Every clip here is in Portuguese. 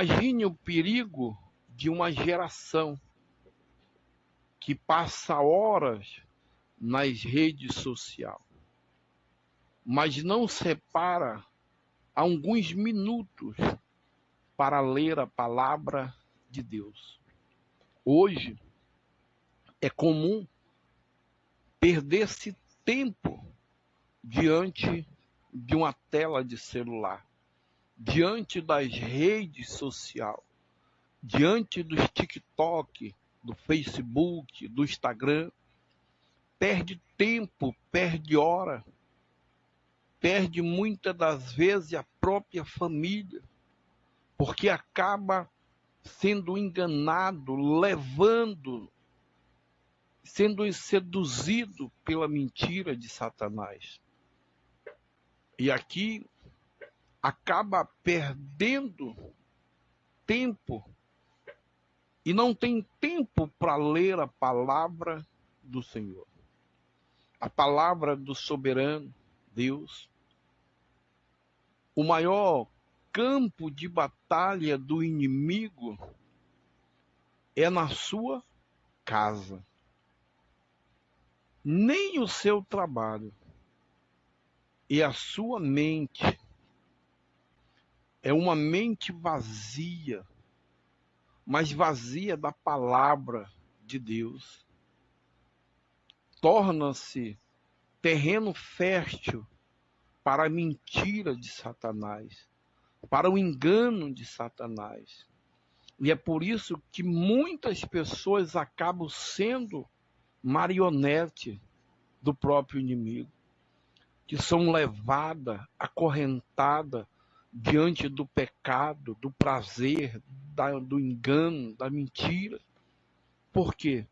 Imagine o perigo de uma geração que passa horas nas redes sociais, mas não separa alguns minutos para ler a palavra de Deus. Hoje é comum perder-se tempo diante de uma tela de celular, diante das redes sociais, diante dos TikTok, do Facebook, do Instagram. Perde tempo, perde hora, perde muitas das vezes a própria família, porque acaba sendo enganado, sendo seduzido pela mentira de Satanás. E aqui acaba perdendo tempo e não tem tempo para ler a palavra do Senhor. A palavra do soberano Deus. O maior campo de batalha do inimigo é na sua casa. Nem o seu trabalho e a sua mente é uma mente vazia, mas vazia da palavra de Deus. Torna-se terreno fértil para a mentira de Satanás, para o engano de Satanás. E é por isso que muitas pessoas acabam sendo marionete do próprio inimigo, que são levadas, acorrentadas diante do pecado, do prazer, do engano, da mentira. Por quê?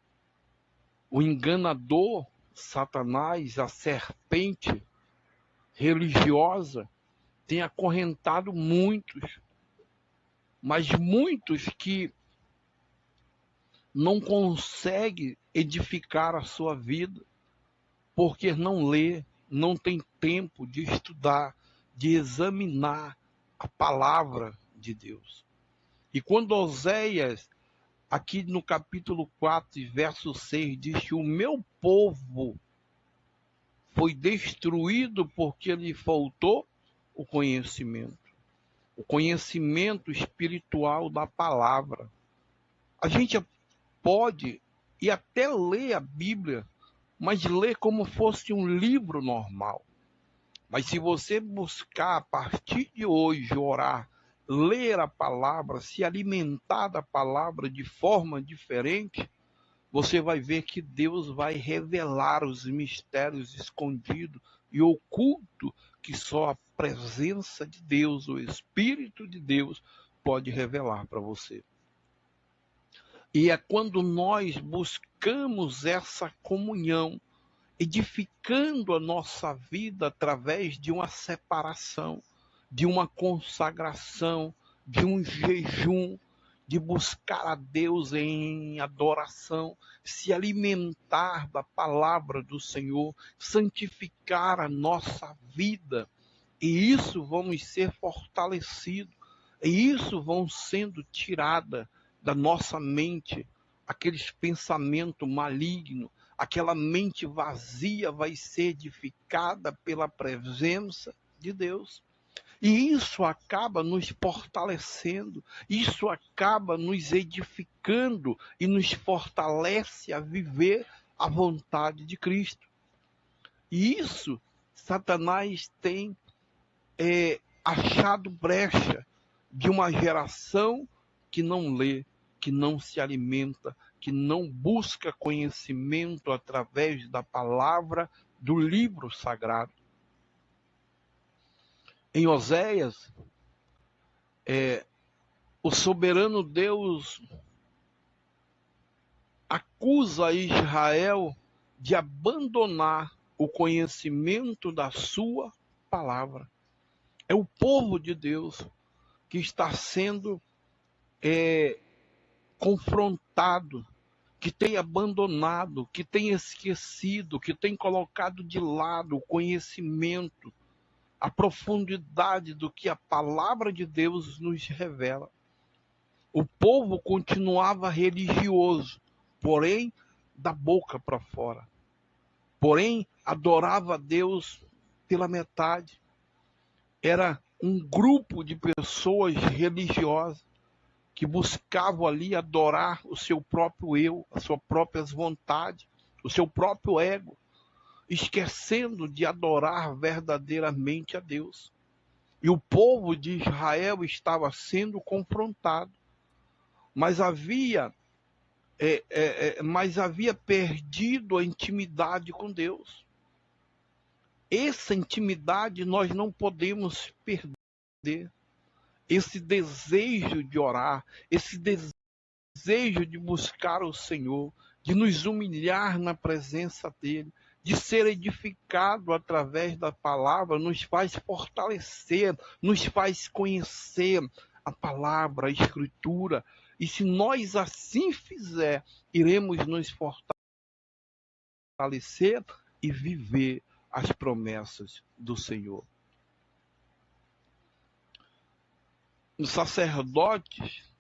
O enganador, Satanás, a serpente religiosa, tem acorrentado muitos, mas muitos que não conseguem edificar a sua vida, porque não lê, não tem tempo de estudar, de examinar a palavra de Deus. E quando Oséias, aqui no capítulo 4, verso 6, diz que o meu povo foi destruído porque lhe faltou o conhecimento espiritual da palavra. A gente pode e até ler a Bíblia, mas ler como fosse um livro normal. Mas se você buscar a partir de hoje orar, ler a palavra, se alimentar da palavra de forma diferente, você vai ver que Deus vai revelar os mistérios escondidos e ocultos que só a presença de Deus, o Espírito de Deus, pode revelar para você. E é quando nós buscamos essa comunhão, edificando a nossa vida através de uma separação, de uma consagração, de um jejum, de buscar a Deus em adoração, se alimentar da palavra do Senhor, santificar a nossa vida. E isso vamos ser fortalecidos, e isso vão sendo tirada da nossa mente, aqueles pensamentos malignos, aquela mente vazia vai ser edificada pela presença de Deus. E isso acaba nos fortalecendo, isso acaba nos edificando e nos fortalece a viver a vontade de Cristo. E isso Satanás tem achado brecha de uma geração que não lê, que não se alimenta, que não busca conhecimento através da palavra do livro sagrado. Em Oséias, o soberano Deus acusa Israel de abandonar o conhecimento da sua palavra. É o povo de Deus que está sendo confrontado, que tem abandonado, que tem esquecido, que tem colocado de lado o conhecimento, a profundidade do que a palavra de Deus nos revela. O povo continuava religioso, porém da boca para fora. Porém, adorava a Deus pela metade. Era um grupo de pessoas religiosas que buscavam ali adorar o seu próprio eu, as suas próprias vontades, o seu próprio ego, esquecendo de adorar verdadeiramente a Deus. E o povo de Israel estava sendo confrontado, mas havia perdido a intimidade com Deus. Essa intimidade nós não podemos perder. Esse desejo de orar, esse desejo de buscar o Senhor, de nos humilhar na presença dEle, de ser edificado através da palavra, nos faz fortalecer, nos faz conhecer a palavra, a Escritura. E se nós assim fizer, iremos nos fortalecer e viver as promessas do Senhor. Os sacerdotes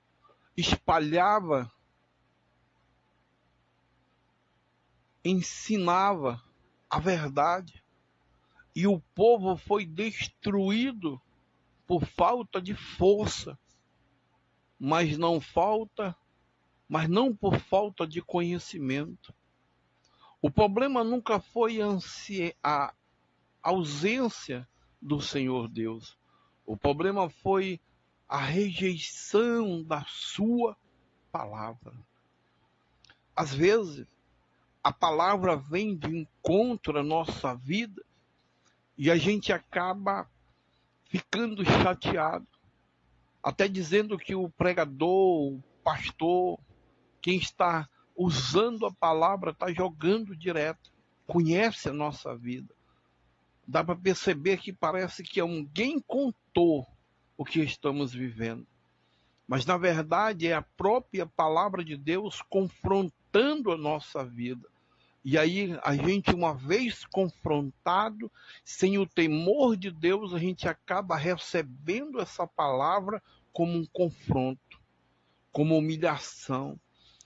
espalhava, ensinava a verdade, e o povo foi destruído por falta de força, mas não por falta de conhecimento. O problema nunca foi a ausência do Senhor Deus. O problema foi a rejeição da sua palavra. Às vezes, a palavra vem de encontro à nossa vida e a gente acaba ficando chateado, até dizendo que o pregador, o pastor, quem está usando a palavra está jogando direto, conhece a nossa vida. Dá para perceber que parece que alguém contou o que estamos vivendo. Mas, na verdade, é a própria palavra de Deus confrontando a nossa vida. E aí, a gente, uma vez confrontado, sem o temor de Deus, a gente acaba recebendo essa palavra como um confronto, como humilhação.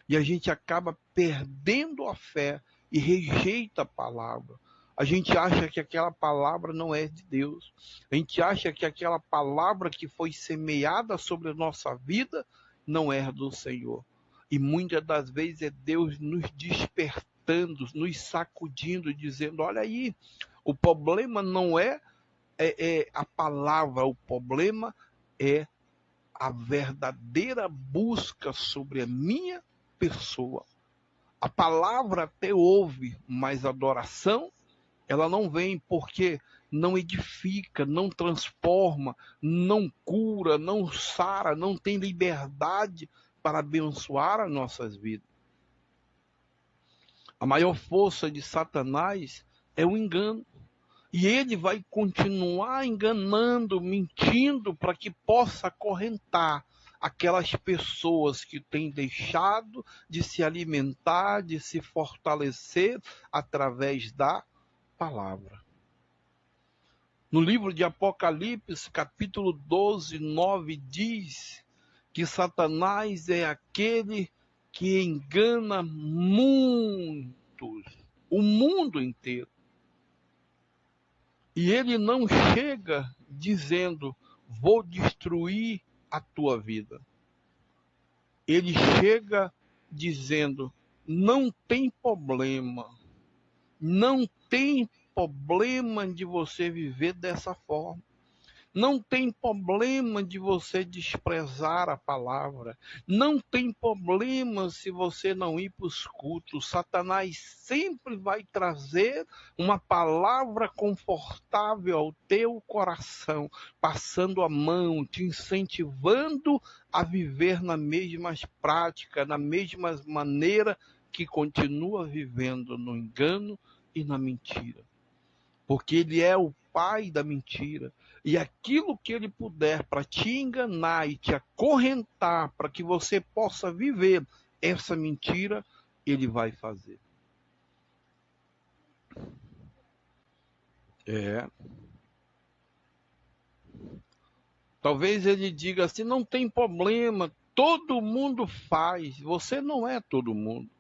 E a gente acaba perdendo a fé e rejeita a palavra. A gente acha que aquela palavra não é de Deus. A gente acha que aquela palavra que foi semeada sobre a nossa vida não é do Senhor. E muitas das vezes é Deus nos despertando, nos sacudindo, dizendo, olha aí, o problema não é a palavra, o problema é a verdadeira busca sobre a minha pessoa. A palavra até ouve, mas a adoração, ela não vem porque não edifica, não transforma, não cura, não sara, não tem liberdade para abençoar as nossas vidas. A maior força de Satanás é o engano. E ele vai continuar enganando, mentindo, para que possa acorrentar aquelas pessoas que têm deixado de se alimentar, de se fortalecer através da palavra. No livro de Apocalipse, capítulo 12, 9, diz que Satanás é aquele que engana muitos, o mundo inteiro. E ele não chega dizendo, vou destruir a tua vida. Ele chega dizendo, não tem problema. Não tem problema de você viver dessa forma. Não tem problema de você desprezar a palavra. Não tem problema se você não ir para os cultos. Satanás sempre vai trazer uma palavra confortável ao teu coração, passando a mão, te incentivando a viver na mesma prática, na mesma maneira que continua vivendo no engano e na mentira. Porque ele é o pai da mentira. E aquilo que ele puder para te enganar e te acorrentar para que você possa viver essa mentira, ele vai fazer. Talvez ele diga assim, não tem problema, Todo mundo faz, você não é todo mundo.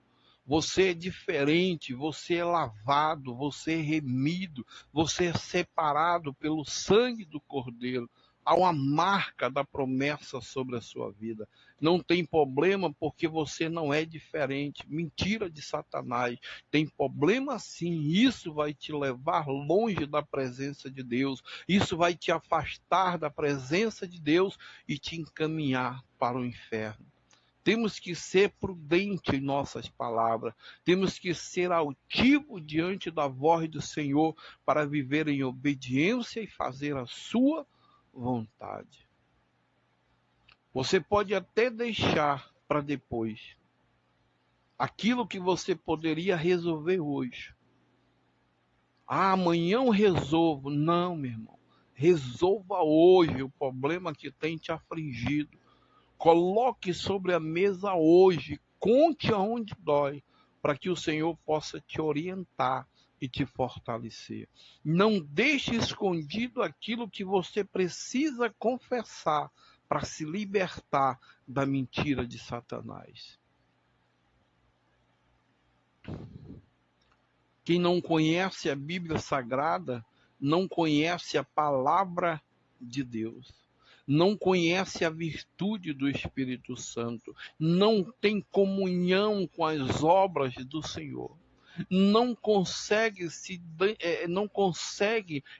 Você é diferente, você é lavado, você é remido, você é separado pelo sangue do Cordeiro. Há uma marca da promessa sobre a sua vida. Não tem problema porque você não é diferente. Mentira de Satanás. Tem problema sim. Isso vai te levar longe da presença de Deus. Isso vai te afastar da presença de Deus e te encaminhar para o inferno. Temos que ser prudentes em nossas palavras. Temos que ser altivos diante da voz do Senhor para viver em obediência e fazer a sua vontade. Você pode até deixar para depois aquilo que você poderia resolver hoje. Amanhã eu resolvo. Não, meu irmão. Resolva hoje o problema que tem te afligido. Coloque sobre a mesa hoje, conte aonde dói, para que o Senhor possa te orientar e te fortalecer. Não deixe escondido aquilo que você precisa confessar para se libertar da mentira de Satanás. Quem não conhece a Bíblia Sagrada, não conhece a palavra de Deus. Não conhece a virtude do Espírito Santo, não tem comunhão com as obras do Senhor, não consegue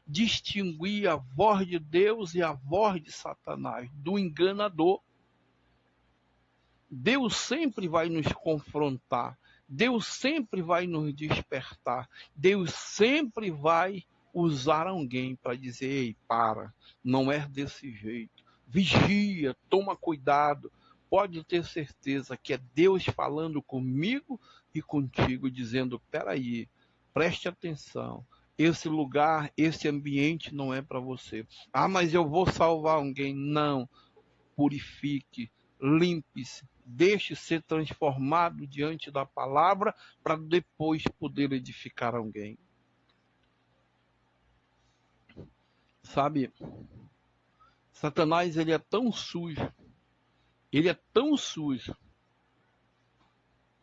distinguir a voz de Deus e a voz de Satanás, do enganador. Deus sempre vai nos confrontar, Deus sempre vai nos despertar, Deus sempre vai usar alguém para dizer: ei, para, não é desse jeito. Vigia, toma cuidado. Pode ter certeza que é Deus falando comigo e contigo, dizendo: peraí, preste atenção. Esse lugar, esse ambiente não é para você. Ah, mas eu vou salvar alguém. Não. Purifique, limpe-se, deixe ser transformado diante da palavra para depois poder edificar alguém. Sabe, Satanás, ele é tão sujo,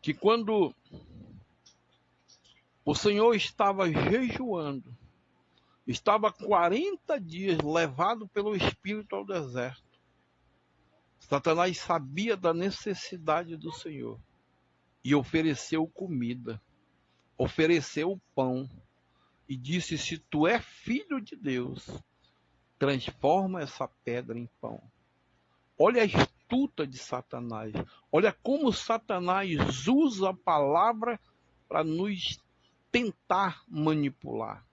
que quando o Senhor estava jejuando, estava 40 dias levado pelo Espírito ao deserto, Satanás sabia da necessidade do Senhor e ofereceu comida, ofereceu pão e disse: se tu é filho de Deus, transforma essa pedra em pão. Olha a astuta de Satanás. Olha como Satanás usa a palavra para nos tentar manipular.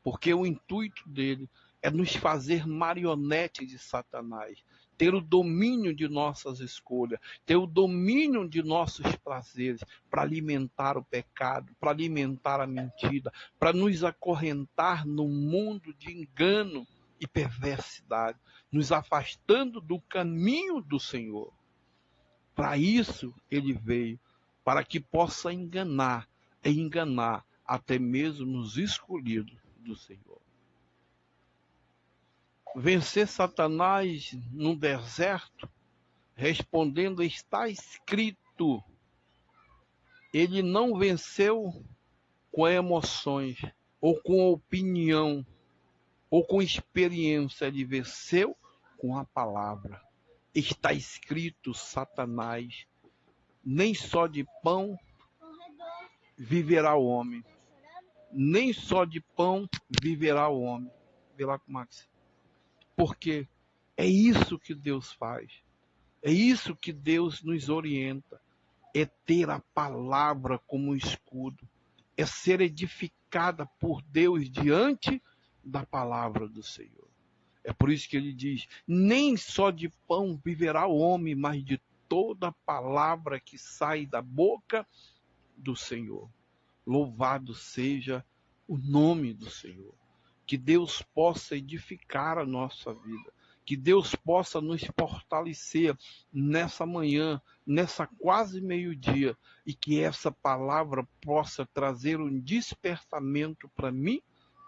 Porque o intuito dele é nos fazer marionetes de Satanás. Ter o domínio de nossas escolhas. Ter o domínio de nossos prazeres. Para alimentar o pecado. Para alimentar a mentira. Para nos acorrentar no mundo de engano e perversidade, nos afastando do caminho do Senhor. Para isso ele veio, para que possa enganar e enganar até mesmo os escolhidos do Senhor. Vencer Satanás no deserto, respondendo: está escrito. Ele não venceu com emoções ou com opinião ou com experiência, ele venceu com a palavra. Está escrito: Satanás, nem só de pão viverá o homem, nem só de pão viverá o homem. Vê lá com o Max. Porque é isso que Deus faz, é isso que Deus nos orienta, é ter a palavra como escudo, é ser edificada por Deus diante da palavra do Senhor. É por isso que ele diz: nem só de pão viverá o homem, mas de toda palavra que sai da boca do Senhor. Louvado seja o nome do Senhor. Que Deus possa edificar a nossa vida. Que Deus possa nos fortalecer nessa manhã, nessa quase meio-dia. E que essa palavra possa trazer um despertamento para mim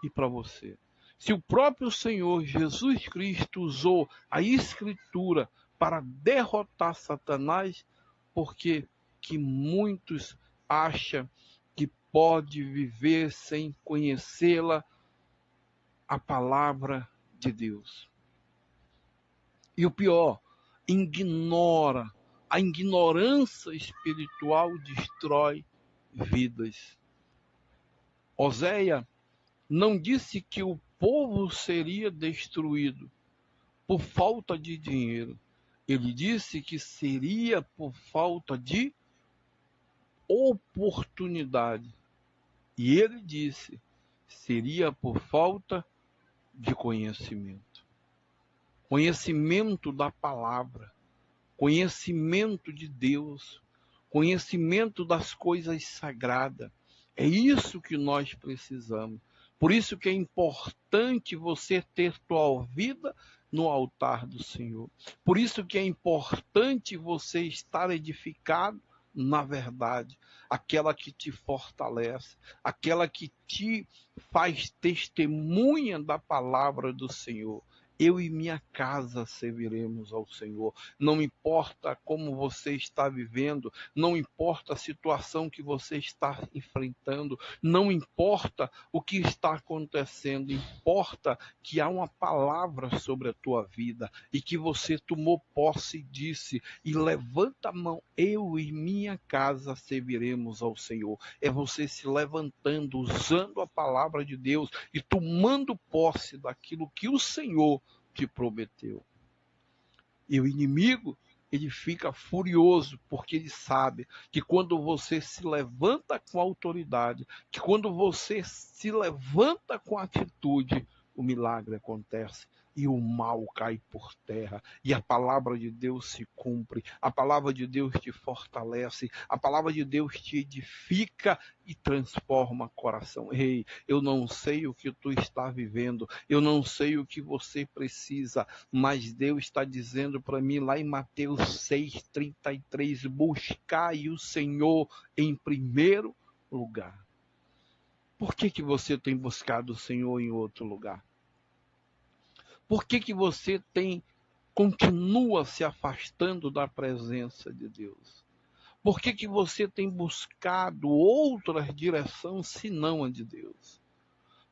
e para você. Se o próprio Senhor Jesus Cristo usou a Escritura para derrotar Satanás, porque que muitos acham que pode viver sem conhecê-la, a palavra de Deus. E o pior, ignora. A ignorância espiritual destrói vidas. Oséias não disse que o povo seria destruído por falta de dinheiro. Ele disse que seria por falta de oportunidade. E ele disse, seria por falta de conhecimento. Conhecimento da palavra, conhecimento de Deus, conhecimento das coisas sagradas. É isso que nós precisamos. Por isso que é importante você ter tua vida no altar do Senhor. Por isso que é importante você estar edificado na verdade, aquela que te fortalece, aquela que te faz testemunha da palavra do Senhor. Eu e minha casa serviremos ao Senhor. Não importa como você está vivendo, não importa a situação que você está enfrentando, não importa o que está acontecendo, importa que há uma palavra sobre a tua vida e que você tomou posse e disse, e levanta a mão, eu e minha casa serviremos ao Senhor. É você se levantando, usando a palavra de Deus e tomando posse daquilo que o Senhor te prometeu. E o inimigo, ele fica furioso, porque ele sabe que quando você se levanta com autoridade, que quando você se levanta com atitude, o milagre acontece. E o mal cai por terra, e a palavra de Deus se cumpre, a palavra de Deus te fortalece, a palavra de Deus te edifica e transforma coração. Ei, eu não sei o que tu está vivendo, eu não sei o que você precisa, mas Deus está dizendo para mim lá em Mateus 6,33, buscai o Senhor em primeiro lugar. Por que você tem buscado o Senhor em outro lugar? Por que você continua se afastando da presença de Deus? Por que você tem buscado outra direção senão a de Deus?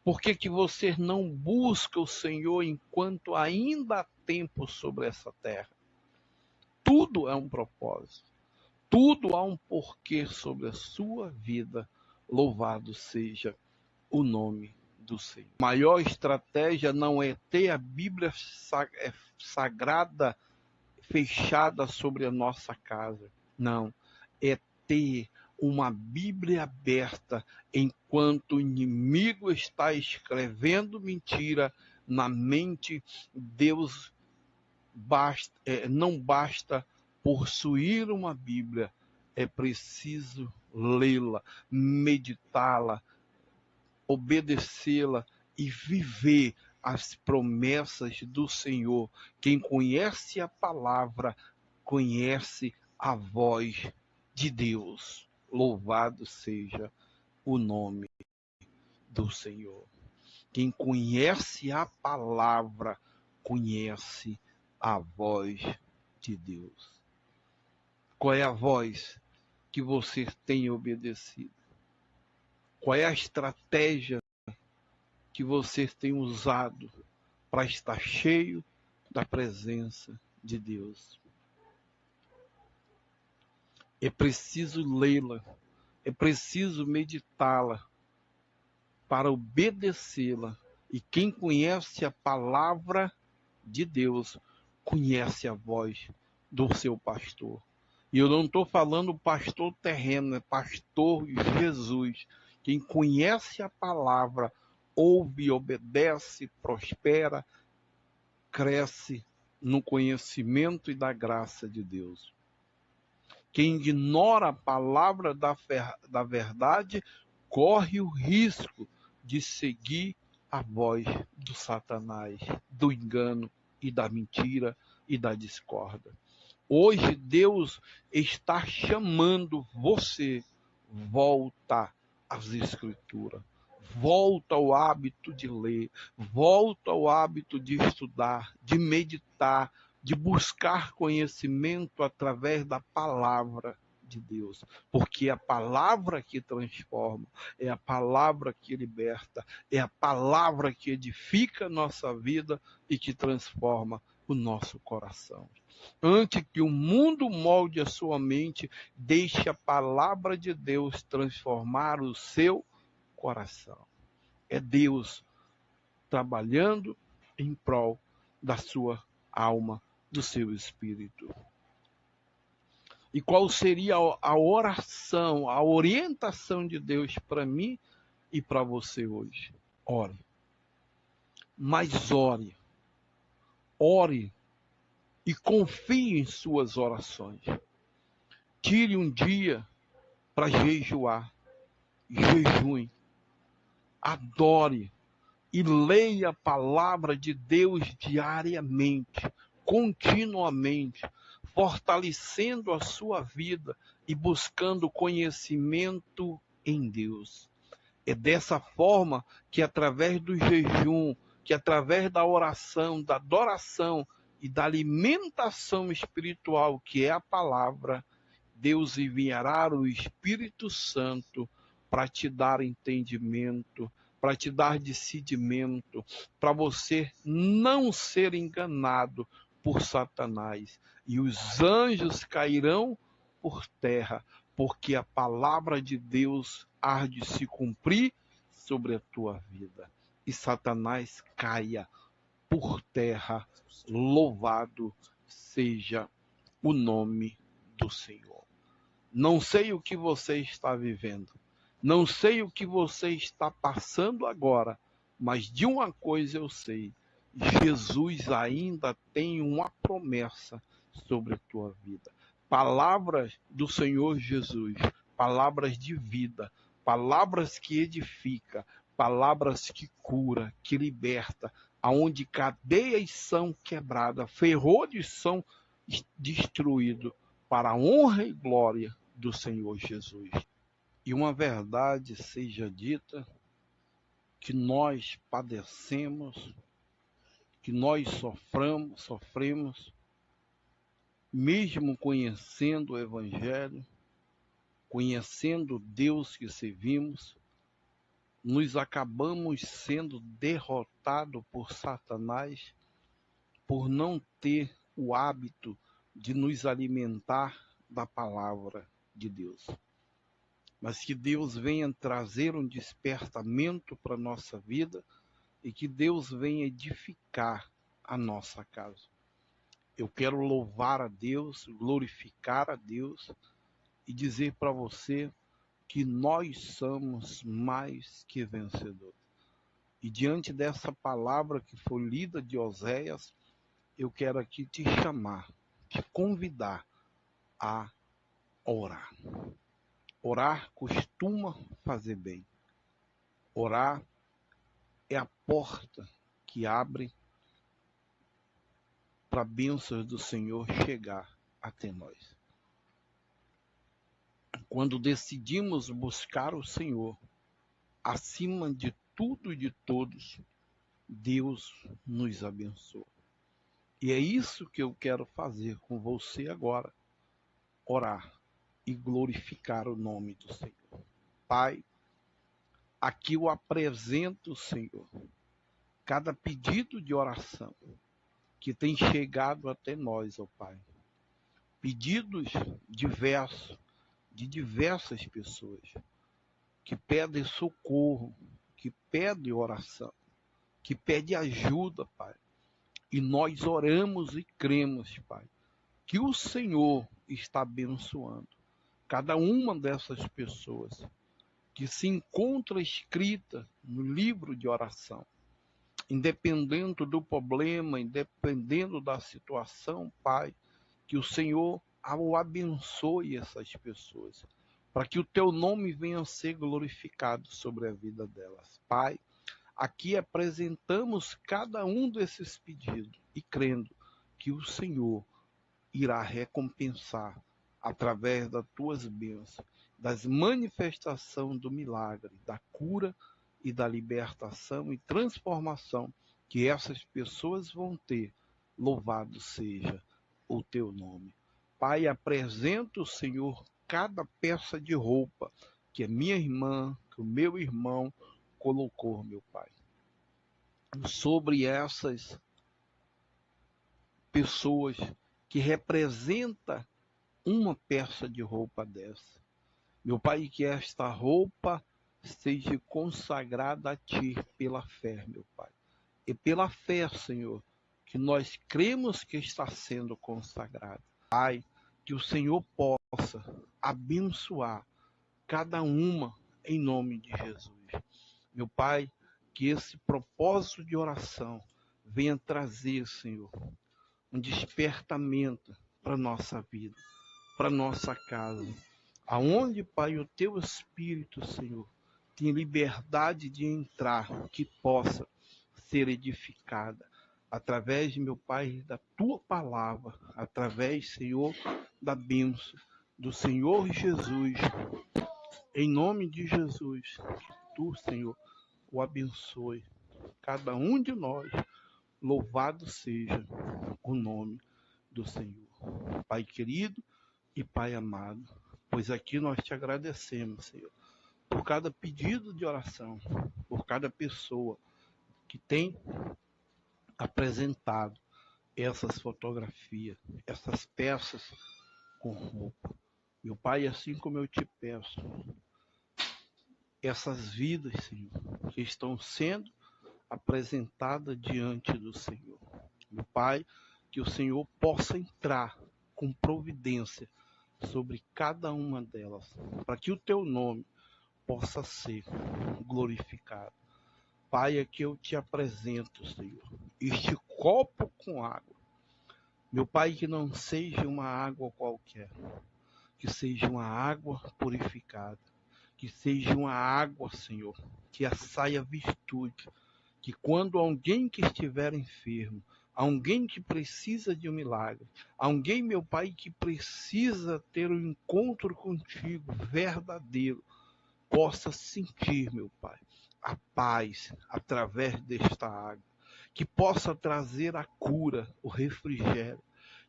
Por que você não busca o Senhor enquanto ainda há tempo sobre essa terra? Tudo é um propósito. Tudo há um porquê sobre a sua vida. Louvado seja o nome do Senhor. A maior estratégia não é ter a Bíblia sagrada fechada sobre a nossa casa. Não. É ter uma Bíblia aberta enquanto o inimigo está escrevendo mentira na mente. Deus não basta possuir uma Bíblia, é preciso lê-la, meditá-la, obedecê-la e viver as promessas do Senhor. Quem conhece a palavra, conhece a voz de Deus. Louvado seja o nome do Senhor. Quem conhece a palavra, conhece a voz de Deus. Qual é a voz que você tem obedecido? Qual é a estratégia que você tem usado para estar cheio da presença de Deus? É preciso lê-la, é preciso meditá-la para obedecê-la. E quem conhece a palavra de Deus, conhece a voz do seu pastor. E eu não estou falando pastor terreno, é pastor Jesus. Quem conhece a palavra, ouve, obedece, prospera, cresce no conhecimento e da graça de Deus. Quem ignora a palavra da verdade, corre o risco de seguir a voz do Satanás, do engano e da mentira e da discórdia. Hoje Deus está chamando você, volta às Escrituras, volta ao hábito de ler, volta ao hábito de estudar, de meditar, de buscar conhecimento através da palavra de Deus, porque é a palavra que transforma, é a palavra que liberta, é a palavra que edifica a nossa vida e que transforma o nosso coração. Antes que o mundo molde a sua mente, deixe a palavra de Deus transformar o seu coração. É Deus trabalhando em prol da sua alma, do seu espírito. E qual seria a oração, a orientação de Deus para mim e para você hoje? Ore. Mas ore. Ore e confie em suas orações. Tire um dia para jejuar. Jejue. Adore. E leia a palavra de Deus diariamente, continuamente, fortalecendo a sua vida e buscando conhecimento em Deus. É dessa forma que, através do jejum, que através da oração, da adoração e da alimentação espiritual, que é a palavra, Deus enviará o Espírito Santo para te dar entendimento, para te dar discernimento, para você não ser enganado por Satanás. E os anjos cairão por terra, porque a palavra de Deus há de se cumprir sobre a tua vida. E Satanás caia por terra. Louvado seja o nome do Senhor. Não sei o que você está vivendo. Não sei o que você está passando agora, mas de uma coisa eu sei: Jesus ainda tem uma promessa sobre a tua vida. Palavras do Senhor Jesus, palavras de vida, palavras que edifica, palavras que cura, que liberta, aonde cadeias são quebradas, ferrolhos são destruídos, para a honra e glória do Senhor Jesus. E uma verdade seja dita, que nós padecemos, que nós sofremos, mesmo conhecendo o Evangelho, conhecendo Deus que servimos, nos acabamos sendo derrotados por Satanás, por não ter o hábito de nos alimentar da palavra de Deus. Mas que Deus venha trazer um despertamento para a nossa vida e que Deus venha edificar a nossa casa. Eu quero louvar a Deus, glorificar a Deus e dizer para você que nós somos mais que vencedores. E diante dessa palavra que foi lida de Oséias, eu quero aqui te chamar, te convidar a orar. Orar costuma fazer bem. Orar é a porta que abre para a bênção do Senhor chegar até nós. Quando decidimos buscar o Senhor, acima de tudo e de todos, Deus nos abençoa. E é isso que eu quero fazer com você agora. Orar e glorificar o nome do Senhor. Pai, aqui eu apresento, Senhor, cada pedido de oração que tem chegado até nós, ó Pai. Pedidos diversos, de diversas pessoas, que pedem socorro, que pedem oração, que pedem ajuda, Pai. E nós oramos e cremos, Pai, que o Senhor está abençoando cada uma dessas pessoas que se encontra escrita no livro de oração. Independendo do problema, independendo da situação, Pai, que o Senhor o abençoe essas pessoas, para que o teu nome venha a ser glorificado sobre a vida delas. Pai, aqui apresentamos cada um desses pedidos e crendo que o Senhor irá recompensar através das tuas bênçãos, das manifestações do milagre, da cura e da libertação e transformação que essas pessoas vão ter louvado seja o teu nome. Pai, apresento, Senhor, cada peça de roupa que a minha irmã, que o meu irmão colocou, meu Pai. Sobre essas pessoas que representam uma peça de roupa dessa. Meu Pai, que esta roupa seja consagrada a Ti pela fé, meu Pai. E pela fé, Senhor, que nós cremos que está sendo consagrada. Pai, que o Senhor possa abençoar cada uma em nome de Jesus. Meu Pai, que esse propósito de oração venha trazer, Senhor, um despertamento para a nossa vida, para a nossa casa. Aonde, Pai, o Teu Espírito, Senhor, tem liberdade de entrar, que possa ser edificada através, meu Pai, da Tua palavra, através, Senhor, da bênção do Senhor Jesus. Em nome de Jesus, que Tu, Senhor, o abençoe. Cada um de nós, louvado seja o nome do Senhor. Pai querido e Pai amado, pois aqui nós te agradecemos, Senhor, por cada pedido de oração, por cada pessoa que tem apresentado essas fotografias, essas peças com roupa. Meu Pai, assim como eu te peço, essas vidas, Senhor, que estão sendo apresentadas diante do Senhor. Meu Pai, que o Senhor possa entrar com providência sobre cada uma delas, para que o teu nome possa ser glorificado. Pai, é que eu te apresento, Senhor, este copo com água. Meu Pai, que não seja uma água qualquer, que seja uma água purificada, que seja uma água, Senhor, que saia virtude, que quando alguém que estiver enfermo, alguém que precisa de um milagre, alguém, meu Pai, que precisa ter um encontro contigo verdadeiro, possa sentir, meu Pai, a paz através desta água, que possa trazer a cura, o refrigério,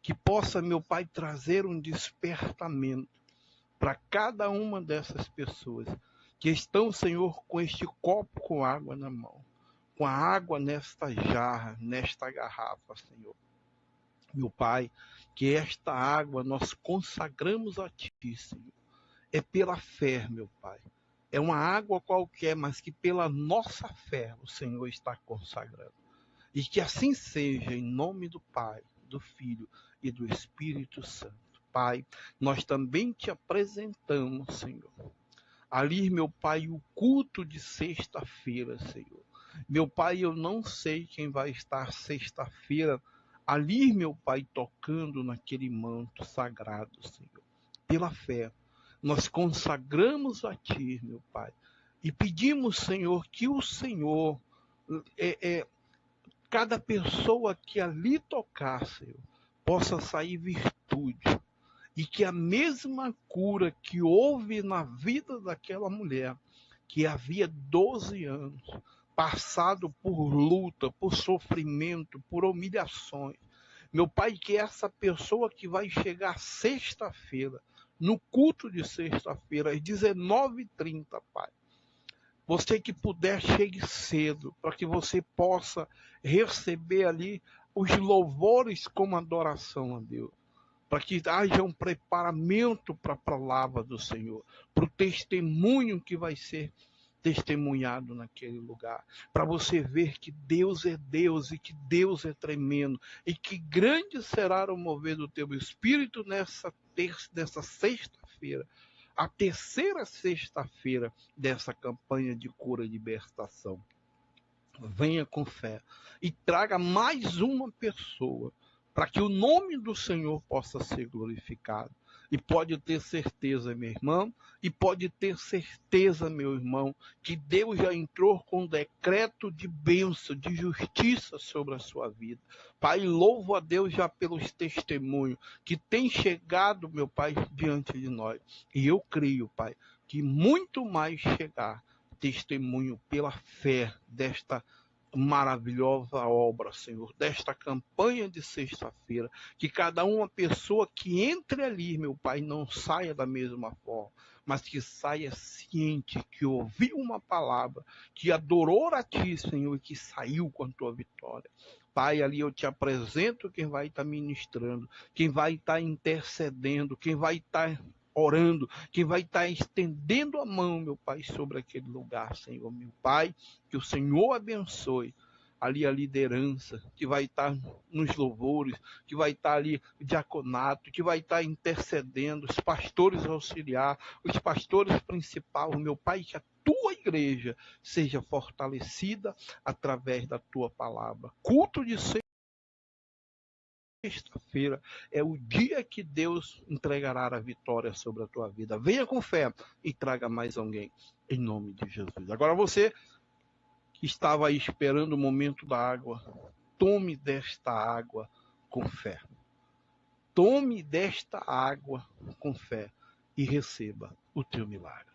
que possa, meu Pai, trazer um despertamento para cada uma dessas pessoas que estão, Senhor, com este copo com água na mão, com a água nesta jarra, nesta garrafa, Senhor. Meu Pai, que esta água nós consagramos a Ti, Senhor. É pela fé, meu Pai. É uma água qualquer, mas que pela nossa fé o Senhor está consagrando. E que assim seja, em nome do Pai, do Filho e do Espírito Santo. Pai, nós também te apresentamos, Senhor. Ali, meu Pai, o culto de sexta-feira, Senhor. Meu Pai, eu não sei quem vai estar sexta-feira ali, meu Pai, tocando naquele manto sagrado, Senhor. Pela fé, nós consagramos a Ti, meu Pai, e pedimos, Senhor, que o Senhor, cada pessoa que ali tocar, Senhor, possa sair virtude, e que a mesma cura que houve na vida daquela mulher, que havia 12 anos, passado por luta, por sofrimento, por humilhações. Meu Pai, que essa pessoa que vai chegar sexta-feira, no culto de sexta-feira, às 19h30, Pai, você que puder, chegue cedo, para que você possa receber ali os louvores como adoração a Deus, para que haja um preparamento para a palavra do Senhor, para o testemunho que vai ser testemunhado naquele lugar, para você ver que Deus é Deus e que Deus é tremendo e que grande será o mover do teu Espírito nessa sexta-feira, a terceira sexta-feira dessa campanha de cura e libertação. Venha com fé e traga mais uma pessoa para que o nome do Senhor possa ser glorificado. E pode ter certeza, minha irmã, e pode ter certeza, meu irmão, que Deus já entrou com um decreto de bênção, de justiça sobre a sua vida. Pai, louvo a Deus já pelos testemunhos que tem chegado, meu Pai, diante de nós. E eu creio, Pai, que muito mais chegar testemunho pela fé desta maravilhosa obra, Senhor, desta campanha de sexta-feira, que cada uma pessoa que entre ali, meu Pai, não saia da mesma forma, mas que saia ciente, que ouviu uma palavra, que adorou a Ti, Senhor, e que saiu com a Tua vitória. Pai, ali eu te apresento quem vai estar ministrando, quem vai estar intercedendo, quem vai estar orando, quem vai estar estendendo a mão, meu Pai, sobre aquele lugar, Senhor, meu Pai, que o Senhor abençoe ali a liderança, que vai estar nos louvores, que vai estar ali o diaconato, que vai estar intercedendo, os pastores auxiliares, os pastores principais, meu Pai, que a tua igreja seja fortalecida através da tua palavra. Culto de sexta-feira é o dia que Deus entregará a vitória sobre a tua vida. Venha com fé e traga mais alguém, em nome de Jesus. Agora você que estava aí esperando o momento da água, tome desta água com fé. Tome desta água com fé e receba o teu milagre.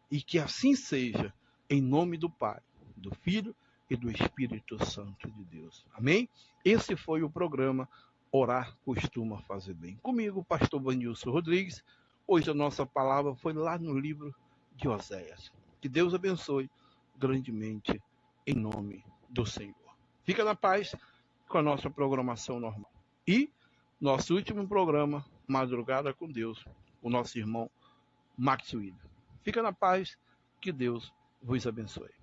E que assim seja, em nome do Pai, do Filho e do Espírito Santo de Deus. Amém? Esse foi o programa Orar Costuma Fazer Bem. Comigo, pastor Vanilson Rodrigues. Hoje a nossa palavra foi lá no livro de Oséias. Que Deus abençoe grandemente em nome do Senhor. Fica na paz com a nossa programação normal. E nosso último programa, Madrugada com Deus, o nosso irmão Max William. Fica na paz, que Deus vos abençoe.